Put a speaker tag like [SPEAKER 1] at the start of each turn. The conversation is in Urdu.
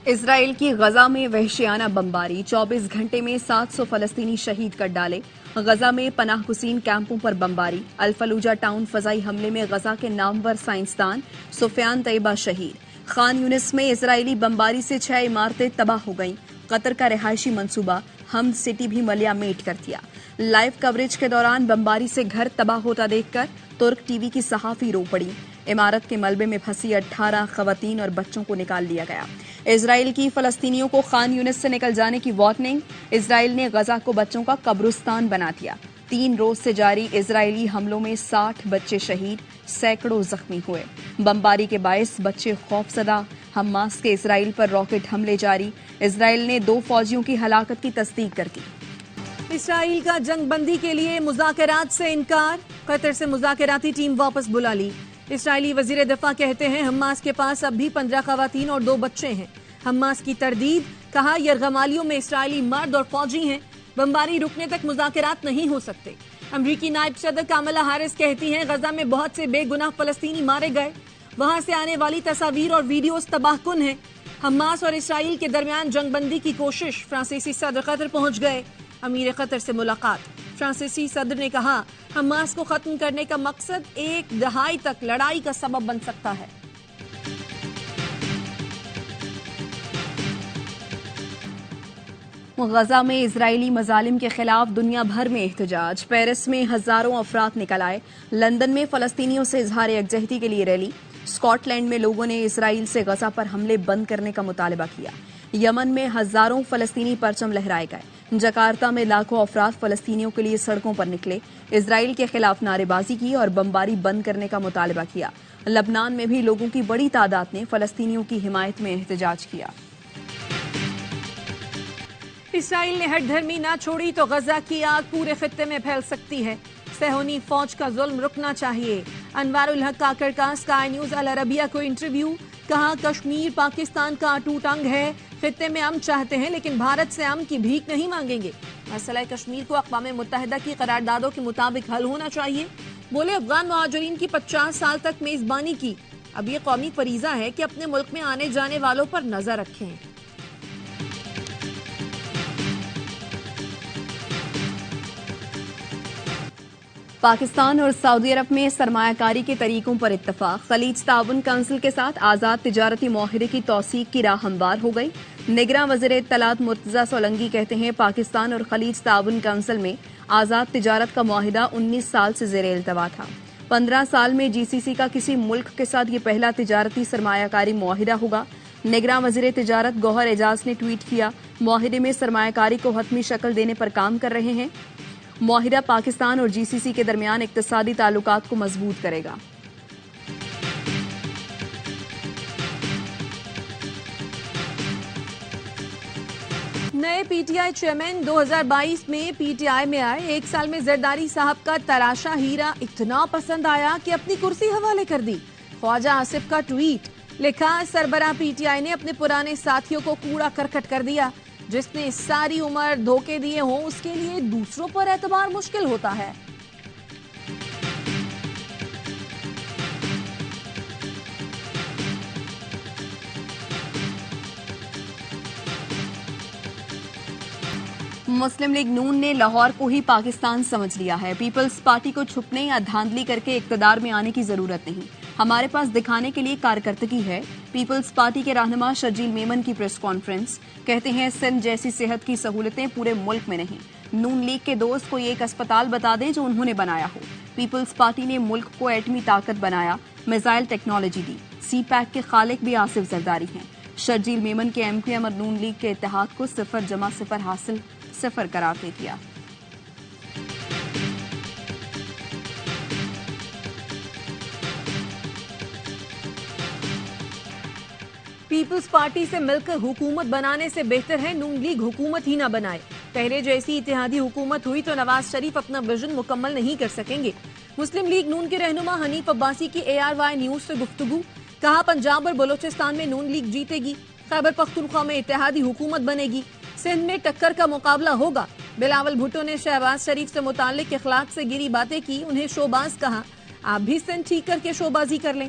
[SPEAKER 1] اسرائیل کی غزہ میں وحشیانہ بمباری 24 گھنٹے میں 700 فلسطینی شہید کر ڈالے۔ غزہ میں پناہ گزین کیمپوں پر بمباری۔ الفلوجہ ٹاؤن فضائی حملے میں غزہ کے نامور سائنسدان سفیان طیبہ شہید۔ خان یونس میں اسرائیلی بمباری سے 6 عمارتیں تباہ ہو گئیں۔ قطر کا رہائشی منصوبہ حمد سٹی بھی ملیا میٹ کر دیا۔ لائیو کوریج کے دوران بمباری سے گھر تباہ ہوتا دیکھ کر ترک ٹی وی کی صحافی رو پڑی۔ عمارت کے ملبے میں پھنسی 18 خواتین اور بچوں کو نکال لیا گیا۔ اسرائیل کی فلسطینیوں کو خان یونس سے نکل جانے کی وارننگ۔ اسرائیل نے غزہ کو بچوں کا قبرستان بنا دیا۔ 3 روز سے جاری اسرائیلی حملوں میں 60 بچے شہید، سینکڑوں زخمی ہوئے۔ بمباری کے باعث بچے خوف زدہ۔ حماس کے اسرائیل پر راکٹ حملے جاری۔ اسرائیل نے 2 فوجیوں کی ہلاکت کی تصدیق کر دی۔
[SPEAKER 2] اسرائیل کا جنگ بندی کے لیے مذاکرات سے انکار۔ قطر سے مذاکراتی ٹیم واپس بلا لی۔ اسرائیلی وزیر دفاع کہتے ہیں حماس کے پاس اب بھی 15 خواتین اور 2 بچے ہیں۔ حماس کی تردید، کہا یرغمالیوں میں اسرائیلی مرد اور فوجی ہیں، بمباری رکنے تک مذاکرات نہیں ہو سکتے۔ امریکی نائب صدر کاملا ہیرس کہتی ہیں غزہ میں بہت سے بے گناہ فلسطینی مارے گئے، وہاں سے آنے والی تصاویر اور ویڈیوز تباہ کن ہیں۔ حماس اور اسرائیل کے درمیان جنگ بندی کی کوشش، فرانسیسی صدر قطر پہنچ گئے۔ امیر قطر سے ملاقات۔ فرانسیسی صدر نے کہا حماس کو ختم کرنے کا مقصد 1 دہائی تک لڑائی کا سبب بن سکتا ہے۔
[SPEAKER 1] غزہ میں اسرائیلی مظالم کے خلاف دنیا بھر میں احتجاج۔ پیرس میں ہزاروں افراد نکل آئے۔ لندن میں فلسطینیوں سے اظہار یکجہتی کے لیے ریلی۔ اسکاٹ لینڈ میں لوگوں نے اسرائیل سے غزہ پر حملے بند کرنے کا مطالبہ کیا۔ یمن میں ہزاروں فلسطینی پرچم لہرائے گئے۔ جکارتہ میں لاکھوں افراد فلسطینیوں کے لیے سڑکوں پر نکلے۔ اسرائیل کے خلاف نعرے بازی کی اور بمباری بند کرنے کا مطالبہ کیا۔ لبنان میں بھی لوگوں کی بڑی تعداد نے فلسطینیوں کی حمایت میں احتجاج کیا۔
[SPEAKER 2] اسرائیل نے ہٹ دھرمی نہ چھوڑی تو غزہ کی آگ پورے خطے میں پھیل سکتی ہے۔ صہیونی فوج کا ظلم رکنا چاہیے۔ انوار الحق کاکڑ کا اسکائی نیوز العربیہ کو انٹرویو۔ کہا کشمیر پاکستان کا اٹوٹ انگ ہے، خطے میں امن چاہتے ہیں لیکن بھارت سے امن کی بھیک نہیں مانگیں گے۔ مسئلہ کشمیر کو اقوام متحدہ کی قراردادوں کے مطابق حل ہونا چاہیے۔ بولے افغان مہاجرین کی 50 سال تک میزبانی کی، اب یہ قومی فریضہ ہے کہ اپنے ملک میں آنے جانے والوں پر نظر رکھیں۔
[SPEAKER 1] پاکستان اور سعودی عرب میں سرمایہ کاری کے طریقوں پر اتفاق۔ خلیج تعاون کونسل کے ساتھ آزاد تجارتی معاہدے کی توثیق کی راہ ہموار ہو گئی۔ نگراں وزیر اطلاعات مرتضی سولنگی کہتے ہیں پاکستان اور خلیج تعاون کونسل میں آزاد تجارت کا معاہدہ 19 سال سے زیر التوا تھا۔ 15 سال میں جی سی سی کا کسی ملک کے ساتھ یہ پہلا تجارتی سرمایہ کاری معاہدہ ہوگا۔ نگراں وزیر تجارت گوہر اعجاز نے ٹویٹ کیا، معاہدے میں سرمایہ کاری کو حتمی شکل دینے پر کام کر رہے ہیں۔ معاہدہ پاکستان اور جی سی سی کے درمیان اقتصادی تعلقات کو مضبوط کرے گا۔
[SPEAKER 2] نئے پی ٹی آئی چیئرمین 2022 میں پی ٹی آئی میں آئے۔ 1 سال میں زرداری صاحب کا تراشا ہیرا اتنا پسند آیا کہ اپنی کرسی حوالے کر دی۔ خواجہ آصف کا ٹویٹ، لکھا سربراہ پی ٹی آئی نے اپنے پرانے ساتھیوں کو کوڑا کرکٹ کر دیا۔ جس نے ساری عمر دھوکے دیے ہوں اس کے لیے دوسروں پر اعتبار مشکل ہوتا ہے۔
[SPEAKER 1] مسلم لیگ نون نے لاہور کو ہی پاکستان سمجھ لیا ہے۔ پیپلز پارٹی کو چھپنے یا دھاندلی کر کے اقتدار میں آنے کی ضرورت نہیں، ہمارے پاس دکھانے کے لیے کارکردگی ہے۔ پیپلز پارٹی کے رہنما شرجیل میمن کی پریس کانفرنس۔ کہتے ہیں سندھ جیسی صحت کی سہولتیں پورے ملک میں نہیں، نون لیگ کے دوست کوئی ایک اسپتال بتا دیں جو انہوں نے بنایا ہو۔ پیپلز پارٹی نے ملک کو ایٹمی طاقت بنایا، میزائل ٹیکنالوجی دی۔ سی پیک کے خالق بھی آصف زرداری ہیں۔ شرجیل میمن کے ایم کیو ایم اور نون لیگ کے اتحاد کو 0 حاصل 0 قرار دے دیا۔
[SPEAKER 2] پیپلز پارٹی سے مل کر حکومت بنانے سے بہتر ہے نون لیگ حکومت ہی نہ بنائے۔ پہلے جیسی اتحادی حکومت ہوئی تو نواز شریف اپنا ویژن مکمل نہیں کر سکیں گے۔ مسلم لیگ نون کے رہنما حنیف عباسی کی ARY نیوز سے گفتگو، کہا پنجاب اور بلوچستان میں نون لیگ جیتے گی، خیبر پختونخوا میں اتحادی حکومت بنے گی، سندھ میں ٹکر کا مقابلہ ہوگا۔ بلاول بھٹو نے شہباز شریف سے متعلق اخلاق سے گری باتیں کی، انہیں شوباز کہا، آپ بھی سندھ ٹھیک کر کے شوبازی کر لیں۔